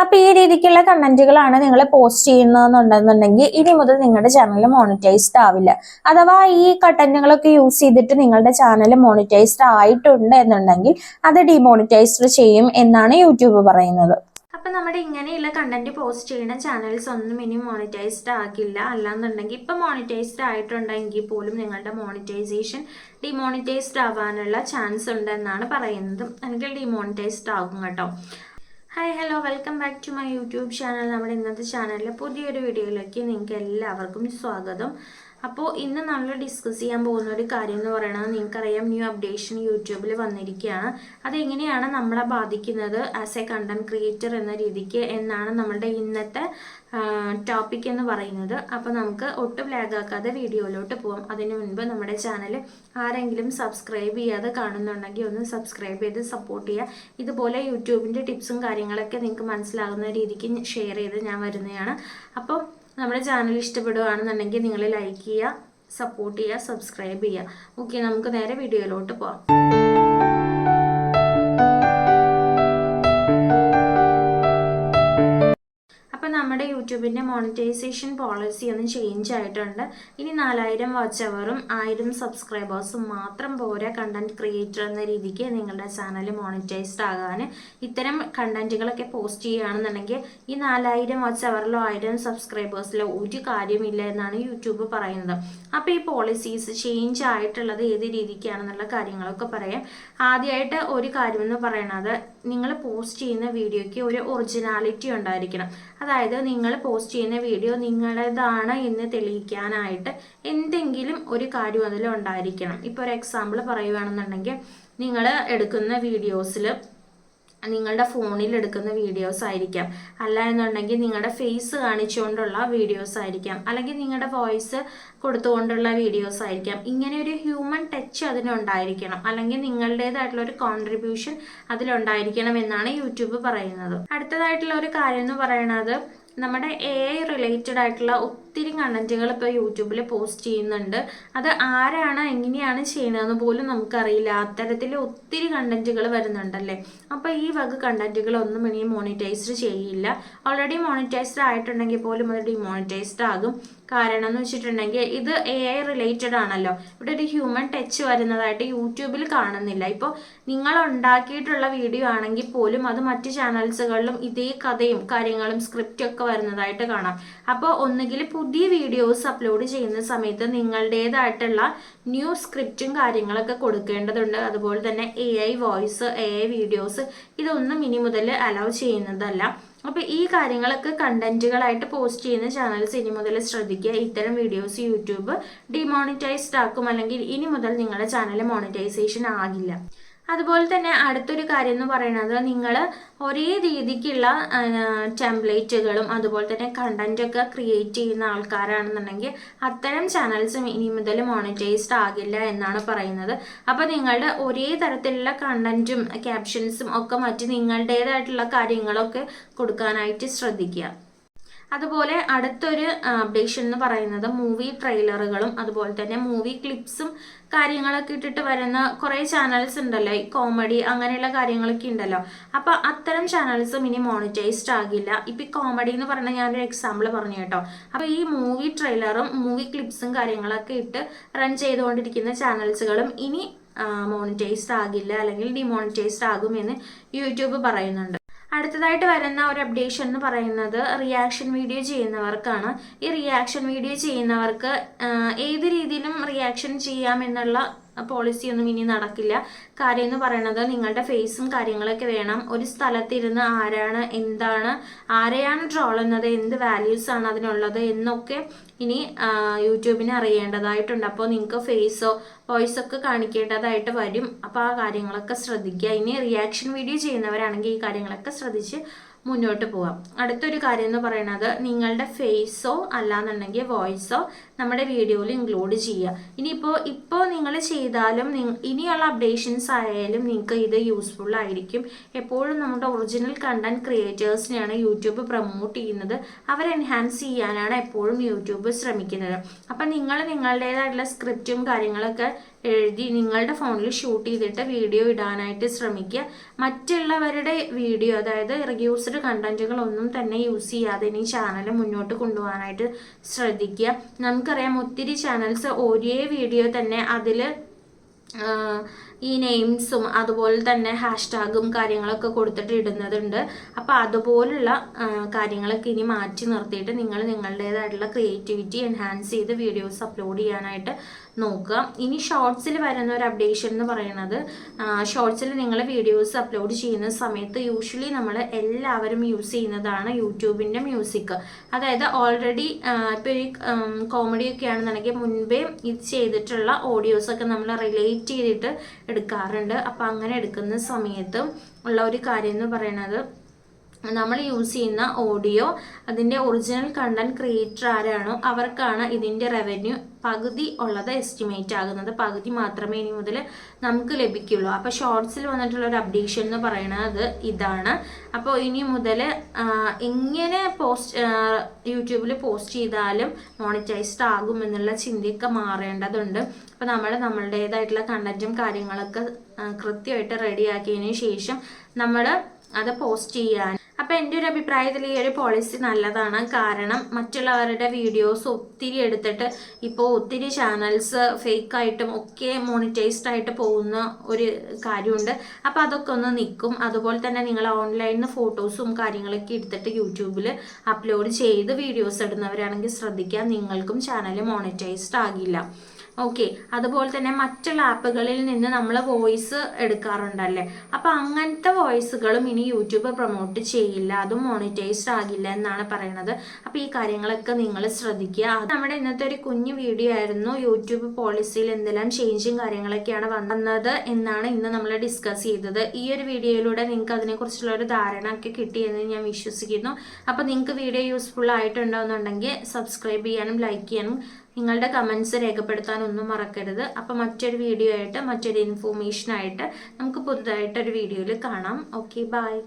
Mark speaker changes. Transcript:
Speaker 1: അപ്പോൾ ഈ രീതിക്കുള്ള കണ്ടന്റുകളാണ് നിങ്ങൾ പോസ്റ്റ് ചെയ്യുന്നതെന്നുണ്ടെന്നുണ്ടെങ്കിൽ ഇനി മുതൽ നിങ്ങളുടെ ചാനൽ മോണിറ്റൈസ്ഡ് ആവില്ല. അഥവാ ഈ കണ്ടന്റുകളൊക്കെ യൂസ് ചെയ്തിട്ട് നിങ്ങളുടെ ചാനൽ മോണിറ്റൈസ്ഡ് ആയിട്ടുണ്ട് എന്നുണ്ടെങ്കിൽ അത് ഡിമോണിറ്റൈസ്ഡ് ചെയ്യും എന്നാണ് യൂട്യൂബ് പറയുന്നത്. അപ്പം നമ്മുടെ ഇങ്ങനെയുള്ള കണ്ടന്റ് പോസ്റ്റ് ചെയ്യുന്ന ചാനൽസ് ഒന്നും ഇനി മോണിറ്റൈസ്ഡ് ആകില്ല. അല്ലാന്നുണ്ടെങ്കിൽ ഇപ്പം മോണിറ്റൈസ്ഡ് ആയിട്ടുണ്ടെങ്കിൽ പോലും നിങ്ങളുടെ മോണിറ്റൈസേഷൻ ഡിമോണിറ്റൈസ്ഡ് ആവാനുള്ള ചാൻസ് ഉണ്ട് എന്നാണ് പറയുന്നത്. അല്ലെങ്കിൽ ഡിമോണിറ്റൈസ്ഡ് ആകും കേട്ടോ. Hi hello, welcome back to my YouTube channel. നമ്മുടെ ഇന്നത്തെ ചാനലിലെ പുതിയൊരു വീഡിയോയിലേക്ക് നിങ്ങൾക്ക് എല്ലാവർക്കും സ്വാഗതം. അപ്പോൾ ഇന്ന് നമ്മൾ ഡിസ്കസ് ചെയ്യാൻ പോകുന്ന ഒരു കാര്യം എന്ന് പറയുന്നത്, നിങ്ങൾക്കറിയാം ന്യൂ അപ്ഡേഷൻ യൂട്യൂബിൽ വന്നിരിക്കുകയാണ്. അതെങ്ങനെയാണ് നമ്മളെ ബാധിക്കുന്നത് ആസ് എ കണ്ടന്റ് ക്രിയേറ്റർ എന്ന രീതിക്ക് എന്നാണ് നമ്മളുടെ ഇന്നത്തെ ടോപ്പിക് എന്ന് പറയുന്നത്. അപ്പോൾ നമുക്ക് ഒട്ടും ലാഗാക്കാതെ വീഡിയോയിലോട്ട് പോകാം. അതിനു മുൻപ് നമ്മുടെ ചാനൽ ആരെങ്കിലും സബ്സ്ക്രൈബ് ചെയ്യാതെ കാണുന്നുണ്ടെങ്കിൽ ഒന്ന് സബ്സ്ക്രൈബ് ചെയ്ത് സപ്പോർട്ട് ചെയ്യുക. ഇതുപോലെ യൂട്യൂബിൻ്റെ ടിപ്സും കാര്യങ്ങളൊക്കെ നിങ്ങൾക്ക് മനസ്സിലാകുന്ന രീതിക്ക് ഷെയർ ചെയ്ത് ഞാൻ വരുന്നതാണ്. അപ്പോൾ നമ്മുടെ ചാനൽ ഇഷ്ടപ്പെടുകയാണെന്നുണ്ടെങ്കിൽ നിങ്ങൾ ലൈക്ക് ചെയ്യുക, സപ്പോർട്ട് ചെയ്യുക, സബ്സ്ക്രൈബ് ചെയ്യുക. ഓക്കെ, നമുക്ക് നേരെ വീഡിയോയിലോട്ട് പോകാം. നമ്മുടെ യൂട്യൂബിൻ്റെ മോണിറ്റൈസേഷൻ പോളിസി ഒന്ന് ചേഞ്ച് ആയിട്ടുണ്ട്. ഇനി 4000 വാച്ച് അവറും 1000 സബ്സ്ക്രൈബേഴ്സും മാത്രം പോരാ കണ്ടന്റ് ക്രിയേറ്റർ എന്ന രീതിക്ക് നിങ്ങളുടെ ചാനൽ മോണിറ്റൈസ്ഡ് ആകാൻ. ഇത്തരം കണ്ടന്റുകളൊക്കെ പോസ്റ്റ് ചെയ്യുകയാണെന്നുണ്ടെങ്കിൽ ഈ 4000 വാച്ച് അവറിലോ 1000 സബ്സ്ക്രൈബേഴ്സിലോ ഒരു കാര്യമില്ല എന്നാണ് യൂട്യൂബ് പറയുന്നത്. അപ്പോൾ ഈ പോളിസീസ് ചേഞ്ച് ആയിട്ടുള്ളത് ഏത് രീതിക്കാണെന്നുള്ള കാര്യങ്ങളൊക്കെ പറയാം. ആദ്യമായിട്ട് ഒരു കാര്യമെന്ന് പറയുന്നത്, നിങ്ങൾ പോസ്റ്റ് ചെയ്യുന്ന വീഡിയോയ്ക്ക് ഒരു ഒറിജിനാലിറ്റി ഉണ്ടായിരിക്കണം. അതായത് നിങ്ങൾ പോസ്റ്റ് ചെയ്യുന്ന വീഡിയോ നിങ്ങളുടേതാണ് എന്ന് തെളിയിക്കാനായിട്ട് എന്തെങ്കിലും ഒരു കാര്യം അതിൽ ഉണ്ടായിരിക്കണം. ഇപ്പോൾ ഒരു എക്സാമ്പിൾ പറയുകയാണെന്നുണ്ടെങ്കിൽ, നിങ്ങൾ എടുക്കുന്ന വീഡിയോസിൽ നിങ്ങളുടെ ഫോണിൽ എടുക്കുന്ന വീഡിയോസ് ആയിരിക്കാം, അല്ല എന്നുണ്ടെങ്കിൽ നിങ്ങളുടെ ഫേസ് കാണിച്ചുകൊണ്ടുള്ള വീഡിയോസ് ആയിരിക്കാം, അല്ലെങ്കിൽ നിങ്ങളുടെ വോയിസ് കൊടുത്തുകൊണ്ടുള്ള വീഡിയോസ് ആയിരിക്കാം. ഇങ്ങനെ ഒരു ഹ്യൂമൻ ടച്ച് അതിനുണ്ടായിരിക്കണം, അല്ലെങ്കിൽ നിങ്ങളുടേതായിട്ടുള്ള ഒരു കോൺട്രിബ്യൂഷൻ അതിലുണ്ടായിരിക്കണം എന്നാണ് യൂട്യൂബ് പറയുന്നത്. അടുത്തതായിട്ടുള്ള ഒരു കാര്യം എന്ന് പറയുന്നത്, നമ്മുടെ AI റിലേറ്റഡ് ആയിട്ടുള്ള ഒത്തിരി കണ്ടന്റുകൾ ഇപ്പോൾ യൂട്യൂബിൽ പോസ്റ്റ് ചെയ്യുന്നുണ്ട്. അത് ആരാണ് എങ്ങനെയാണ് ചെയ്യുന്നതെന്ന് പോലും നമുക്കറിയില്ല. അത്തരത്തിൽ ഒത്തിരി കണ്ടന്റുകൾ വരുന്നുണ്ടല്ലേ. അപ്പോൾ ഈ വക കണ്ടന്റുകളൊന്നും ഇനി മോണിറ്റൈസ്ഡ് ചെയ്യില്ല. ഓൾറെഡി മോണിറ്റൈസ്ഡ് ആയിട്ടുണ്ടെങ്കിൽ പോലും അത് ഡിമോണിറ്റൈസ്ഡ് ആകും. കാരണം എന്ന് വെച്ചിട്ടുണ്ടെങ്കിൽ ഇത് AI റിലേറ്റഡ് ആണല്ലോ. ഇവിടെ ഒരു ഹ്യൂമൻ ടച്ച് വരുന്നതായിട്ട് യൂട്യൂബിൽ കാണുന്നില്ല. ഇപ്പോൾ നിങ്ങൾ ഉണ്ടാക്കിയിട്ടുള്ള വീഡിയോ ആണെങ്കിൽ പോലും അത് മറ്റ് ചാനൽസുകളിലും ഇതേ കഥയും കാര്യങ്ങളും സ്ക്രിപ്റ്റും ഒക്കെ വരുന്നതായിട്ട് കാണാം. അപ്പോൾ ഒന്നുകിൽ പുതിയ വീഡിയോസ് അപ്ലോഡ് ചെയ്യുന്ന സമയത്ത് നിങ്ങളുടേതായിട്ടുള്ള ന്യൂ സ്ക്രിപ്റ്റും കാര്യങ്ങളൊക്കെ കൊടുക്കേണ്ടതുണ്ട്. അതുപോലെ തന്നെ AI വോയിസ്, AI വീഡിയോസ് ഇതൊന്നും ഇനി മുതൽ അലൗ ചെയ്യുന്നതല്ല. അപ്പോൾ ഈ കാര്യങ്ങളൊക്കെ കണ്ടന്റുകളായിട്ട് പോസ്റ്റ് ചെയ്യുന്ന ചാനൽസ് ഇനി മുതൽ ശ്രദ്ധിക്കുക. ഇത്തരം വീഡിയോസ് യൂട്യൂബ് ഡിമോണിറ്റൈസ്ഡ് ആക്കും, അല്ലെങ്കിൽ ഇനി മുതൽ നിങ്ങളുടെ ചാനൽ മോണിറ്റൈസേഷൻ ആകില്ല. അതുപോലെ തന്നെ അടുത്തൊരു കാര്യം എന്ന് പറയുന്നത്, നിങ്ങൾ ഒരേ രീതിക്കുള്ള ടെംപ്ലേറ്റുകളും അതുപോലെ തന്നെ കണ്ടന്റൊക്കെ ക്രിയേറ്റ് ചെയ്യുന്ന ആൾക്കാരാണെന്നുണ്ടെങ്കിൽ അത്തരം ചാനൽസും ഇനി മുതൽ മോണിറ്റൈസ്ഡ് ആകില്ല എന്നാണ് പറയുന്നത്. അപ്പോൾ നിങ്ങളുടെ ഒരേ തരത്തിലുള്ള കണ്ടന്റും ക്യാപ്ഷൻസും ഒക്കെ മറ്റ് നിങ്ങളുടേതായിട്ടുള്ള കാര്യങ്ങളൊക്കെ കൊടുക്കാനായിട്ട് ശ്രദ്ധിക്കുക. അതുപോലെ അടുത്തൊരു അപ്ഡേഷൻ എന്ന് പറയുന്നത്, മൂവി ട്രെയിലറുകളും അതുപോലെ തന്നെ മൂവി ക്ലിപ്സും കാര്യങ്ങളൊക്കെ ഇട്ടിട്ട് വരുന്ന കുറേ ചാനൽസ് ഉണ്ടല്ലോ, ഈ കോമഡി അങ്ങനെയുള്ള കാര്യങ്ങളൊക്കെ ഉണ്ടല്ലോ. അപ്പോൾ അത്തരം ചാനൽസും ഇനി മോണിറ്റൈസ്ഡ് ആകില്ല. ഇപ്പം ഈ കോമഡി എന്ന് പറഞ്ഞാൽ ഞാനൊരു എക്സാമ്പിൾ പറഞ്ഞു കേട്ടോ. അപ്പോൾ ഈ മൂവി ട്രെയിലറും മൂവി ക്ലിപ്സും കാര്യങ്ങളൊക്കെ ഇട്ട് റൺ ചെയ്തുകൊണ്ടിരിക്കുന്ന ചാനൽസുകളും ഇനി മോണിറ്റൈസ്ഡ് ആകില്ല, അല്ലെങ്കിൽ ഡിമോണിറ്റൈസ്ഡ് ആകുമെന്ന് യൂട്യൂബ് പറയുന്നുണ്ട്. അടുത്തതായിട്ട് വരുന്ന ഒരു അപ്ഡേഷൻ എന്ന് പറയുന്നത്, റിയാക്ഷൻ വീഡിയോ ചെയ്യുന്നവർക്കാണ്. ഈ റിയാക്ഷൻ വീഡിയോ ചെയ്യുന്നവർക്ക് ഏത് രീതിയിലും റിയാക്ഷൻ ചെയ്യാമെന്നുള്ള പോളിസിയൊന്നും ഇനി നടക്കില്ല. കാര്യം എന്ന് പറയുന്നത്, നിങ്ങളുടെ ഫേസും കാര്യങ്ങളൊക്കെ വേണം. ഒരു സ്ഥലത്തിരുന്ന് ആരാണ്, എന്താണ്, ആരെയാണ് ട്രോൾ ചെയ്യുന്നത്, എന്ത് വാല്യൂസ് ആണ് അതിനുള്ളത് എന്നൊക്കെ ഇനി യൂട്യൂബിന് അറിയേണ്ടതായിട്ടുണ്ട്. അപ്പോൾ നിങ്ങൾക്ക് ഫേസോ വോയിസോ ഒക്കെ കാണിക്കേണ്ടതായിട്ട് വരും. അപ്പോൾ ആ കാര്യങ്ങളൊക്കെ ശ്രദ്ധിക്കുക. ഇനി റിയാക്ഷൻ വീഡിയോ ചെയ്യുന്നവരാണെങ്കിൽ ഈ കാര്യങ്ങളൊക്കെ ശ്രദ്ധിച്ച് മുന്നോട്ട് പോവാം. അടുത്തൊരു കാര്യം എന്ന് പറയുന്നത്, നിങ്ങളുടെ ഫേസോ അല്ലാന്നുണ്ടെങ്കിൽ വോയിസോ നമ്മുടെ വീഡിയോയിൽ ഇൻക്ലൂഡ് ചെയ്യുക. ഇപ്പോൾ നിങ്ങൾ ചെയ്താലും ഇനിയുള്ള അപ്ഡേഷൻസ് ആയാലും നിങ്ങൾക്ക് ഇത് യൂസ്ഫുൾ ആയിരിക്കും. എപ്പോഴും നമ്മുടെ ഒറിജിനൽ കണ്ടന്റ് ക്രിയേറ്റേഴ്സിനെയാണ് യൂട്യൂബ് പ്രൊമോട്ട് ചെയ്യുന്നത്. അവർ എൻഹാൻസ് ചെയ്യാനാണ് എപ്പോഴും യൂട്യൂബ് ശ്രമിക്കുന്നത്. അപ്പം നിങ്ങൾ നിങ്ങളുടേതായിട്ടുള്ള സ്ക്രിപ്റ്റും കാര്യങ്ങളൊക്കെ എഴുതി നിങ്ങളുടെ ഫോണിൽ ഷൂട്ട് ചെയ്തിട്ട് വീഡിയോ ഇടാനായിട്ട് ശ്രമിക്കുക. മറ്റുള്ളവരുടെ വീഡിയോ, അതായത് റിവ്യൂസ്ഡ് കണ്ടന്റുകളൊന്നും തന്നെ യൂസ് ചെയ്യാതെ ഇനി ചാനൽ മുന്നോട്ട് കൊണ്ടുപോകാനായിട്ട് ശ്രദ്ധിക്കുക. നമുക്കറിയാം ഒത്തിരി ചാനൽസ് ഒരേ വീഡിയോ തന്നെ അതിൽ ഈ നെയിംസും അതുപോലെ തന്നെ ഹാഷ്ടാഗും കാര്യങ്ങളൊക്കെ കൊടുത്തിട്ട് ഇടുന്നതുണ്ട്. അപ്പോൾ അതുപോലുള്ള കാര്യങ്ങളൊക്കെ ഇനി മാറ്റി നിർത്തിയിട്ട് നിങ്ങൾ നിങ്ങളുടേതായിട്ടുള്ള ക്രിയേറ്റിവിറ്റി എൻഹാൻസ് ചെയ്ത് വീഡിയോസ് അപ്ലോഡ് ചെയ്യാനായിട്ട് നോക്കുക. ഇനി ഷോർട്സിൽ വരുന്ന ഒരു അപ്ഡേഷൻ എന്ന് പറയുന്നത്, ഷോർട്സിൽ നിങ്ങൾ വീഡിയോസ് അപ്ലോഡ് ചെയ്യുന്ന സമയത്ത് യൂഷ്വലി നമ്മൾ എല്ലാവരും യൂസ് ചെയ്യുന്നതാണ് യൂട്യൂബിൻ്റെ മ്യൂസിക്. അതായത് ഓൾറെഡി ഇപ്പോൾ ഈ കോമഡിയൊക്കെ ആണെന്നുണ്ടെങ്കിൽ മുൻപേ ഇത് ചെയ്തിട്ടുള്ള ഓഡിയോസൊക്കെ നമ്മൾ റിലേറ്റ് ചെയ്തിട്ട് എടുക്കാറുണ്ട്. അപ്പം അങ്ങനെ എടുക്കുന്ന സമയത്ത് ഉള്ള ഒരു കാര്യം എന്ന് പറയുന്നത്, നമ്മൾ യൂസ് ചെയ്യുന്ന ഓഡിയോ അതിൻ്റെ ഒറിജിനൽ കണ്ടന്റ് ക്രിയേറ്റർ ആരാണോ അവർക്കാണ് ഇതിൻ്റെ റവന്യൂ പകുതി ഉള്ളത് എസ്റ്റിമേറ്റ് ആകുന്നത്. പകുതി മാത്രമേ ഇനി മുതൽ നമുക്ക് ലഭിക്കുള്ളൂ. അപ്പോൾ ഷോർട്സിൽ വന്നിട്ടുള്ള ഒരു അപ്ഡേഷൻ എന്ന് പറയുന്നത് ഇതാണ്. അപ്പോൾ ഇനി മുതൽ എങ്ങനെ യൂട്യൂബിൽ പോസ്റ്റ് ചെയ്താലും മോണിറ്റൈസ്ഡ് ആകും എന്നുള്ള ചിന്തയൊക്കെ മാറേണ്ടതുണ്ട്. അപ്പോൾ നമ്മളുടേതായിട്ടുള്ള കണ്ടന്റും കാര്യങ്ങളൊക്കെ കൃത്യമായിട്ട് റെഡിയാക്കിയതിന് ശേഷം നമ്മൾ അത് പോസ്റ്റ് ചെയ്യാൻ. അപ്പോൾ എൻ്റെ ഒരു അഭിപ്രായത്തിൽ ഈ ഒരു പോളിസി നല്ലതാണ്. കാരണം മറ്റുള്ളവരുടെ വീഡിയോസ് ഒത്തിരി എടുത്തിട്ട് ഇപ്പോൾ ഒത്തിരി ചാനൽസ് ഫേക്കായിട്ടും ഒക്കെ മോണിറ്റൈസ്ഡ് ആയിട്ട് പോകുന്ന ഒരു കാര്യമുണ്ട്. അപ്പോൾ അതൊക്കെ ഒന്ന് നിൽക്കും. അതുപോലെ തന്നെ നിങ്ങൾ ഓൺലൈനിൽ നിന്ന് ഫോട്ടോസും കാര്യങ്ങളൊക്കെ എടുത്തിട്ട് യൂട്യൂബിൽ അപ്ലോഡ് ചെയ്ത് വീഡിയോസ് ഇടുന്നവരാണെങ്കിൽ ശ്രദ്ധിക്കുക, നിങ്ങൾക്കും ചാനൽ മോണിറ്റൈസ്ഡ് ആകില്ല. ഓക്കെ. അതുപോലെ തന്നെ മറ്റുള്ള ആപ്പുകളിൽ നിന്ന് നമ്മൾ വോയിസ് എടുക്കാറുണ്ടല്ലേ, അപ്പോൾ അങ്ങനത്തെ വോയിസുകളും ഇനി യൂട്യൂബ് പ്രൊമോട്ട് ചെയ്യില്ല, അതും മോണിറ്റൈസ്ഡ് ആകില്ല എന്നാണ് പറയുന്നത്. അപ്പോൾ ഈ കാര്യങ്ങളൊക്കെ നിങ്ങൾ ശ്രദ്ധിക്കുക. അത് നമ്മുടെ ഇന്നത്തെ ഒരു കുഞ്ഞു വീഡിയോ ആയിരുന്നു. യൂട്യൂബ് പോളിസിയിൽ എന്തെല്ലാം ചേഞ്ചും കാര്യങ്ങളൊക്കെയാണ് വന്നത് എന്നാണ് ഇന്ന് നമ്മൾ ഡിസ്കസ് ചെയ്തത്. ഈ ഒരു വീഡിയോയിലൂടെ നിങ്ങൾക്ക് അതിനെക്കുറിച്ചുള്ള ഒരു ധാരണ ഒക്കെ കിട്ടിയെന്ന് ഞാൻ വിശ്വസിക്കുന്നു. അപ്പോൾ നിങ്ങൾക്ക് വീഡിയോ യൂസ്ഫുൾ ആയിട്ടുണ്ടോയെന്നുണ്ടെങ്കിൽ സബ്സ്ക്രൈബ് ചെയ്യാനും ലൈക്ക് ചെയ്യാനും നിങ്ങളുടെ കമൻസ് രേഖപ്പെടുത്താനൊന്നും മറക്കരുത്. അപ്പോൾ മറ്റൊരു വീഡിയോ ആയിട്ട് മറ്റൊരു ഇൻഫോർമേഷനായിട്ട് നമുക്ക് പുതുതായിട്ടൊരു വീഡിയോയിൽ കാണാം. Okay, by.